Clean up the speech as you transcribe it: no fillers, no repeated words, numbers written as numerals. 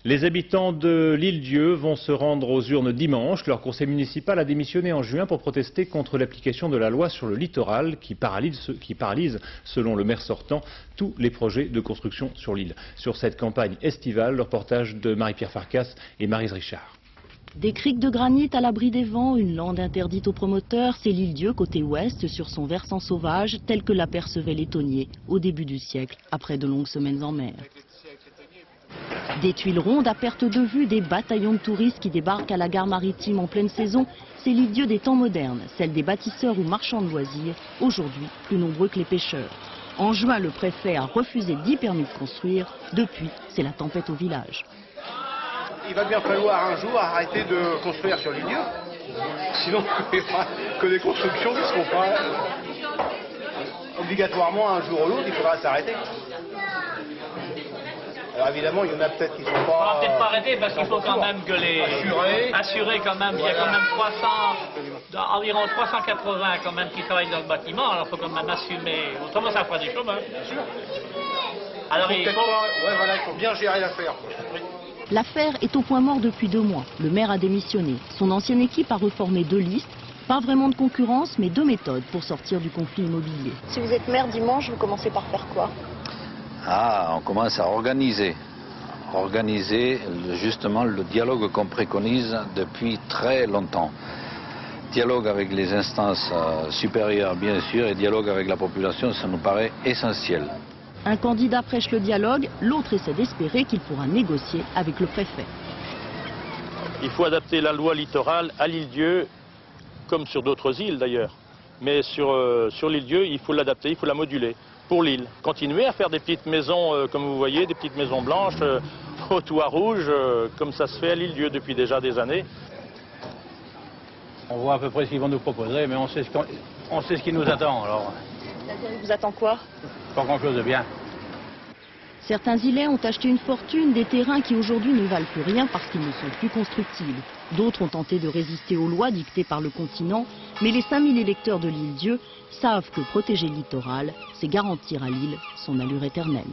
Les habitants de l'Île-Dieu vont se rendre aux urnes dimanche. Leur conseil municipal a démissionné en juin pour protester contre l'application de la loi sur le littoral qui paralyse, selon le maire sortant, tous les projets de construction sur l'île. Sur cette campagne estivale, le reportage de Marie-Pierre Farkas et Maryse Richard. Des criques de granit à l'abri des vents, une lande interdite aux promoteurs, c'est l'Île-Dieu côté ouest sur son versant sauvage tel que l'apercevait Lettonnier au début du siècle, après de longues semaines en mer. Des tuiles rondes à perte de vue, des bataillons de touristes qui débarquent à la gare maritime en pleine saison, c'est l'Île-Dieu des temps modernes, celle des bâtisseurs ou marchands de loisirs, aujourd'hui plus nombreux que les pêcheurs. En juin, le préfet a refusé 10 permis de construire, depuis, c'est la tempête au village. Il va bien falloir un jour arrêter de construire sur l'Île-Dieu. Sinon, que les constructions ne seront pas obligatoirement un jour ou l'autre, il faudra s'arrêter. Alors évidemment, il y en a peut-être qui ne sont pas... On va peut-être pas arrêter parce qu'il faut quand même que les... Assurer quand même, il y a quand même environ 380 quand même qui travaillent dans le bâtiment, alors il faut quand même assumer. Autrement, ça fera du chemin. Alors il faut bien gérer l'affaire. L'affaire est au point mort depuis 2 mois. Le maire a démissionné. Son ancienne équipe a reformé 2 listes. Pas vraiment de concurrence, mais 2 méthodes pour sortir du conflit immobilier. Si vous êtes maire dimanche, vous commencez par faire quoi? On commence à organiser justement le dialogue qu'on préconise depuis très longtemps. Dialogue avec les instances supérieures, bien sûr, et dialogue avec la population, ça nous paraît essentiel. Un candidat prêche le dialogue, l'autre essaie d'espérer qu'il pourra négocier avec le préfet. Il faut adapter la loi littorale à l'Île-Dieu, comme sur d'autres îles d'ailleurs. Mais sur l'Île-Dieu, il faut l'adapter, il faut la moduler pour l'île. Continuer à faire des petites maisons, comme vous voyez, des petites maisons blanches, au toit rouge, comme ça se fait à l'Île-Dieu depuis déjà des années. On voit à peu près ce qu'ils vont nous proposer, mais on sait ce qui nous attend. Alors. C'est-à-dire, vous attend quoi? Pas grand-chose de bien. Certains îlets ont acheté une fortune, des terrains qui aujourd'hui ne valent plus rien parce qu'ils ne sont plus constructibles. D'autres ont tenté de résister aux lois dictées par le continent, mais les 5000 électeurs de l'Île-Dieu savent que protéger le littoral, c'est garantir à l'île son allure éternelle.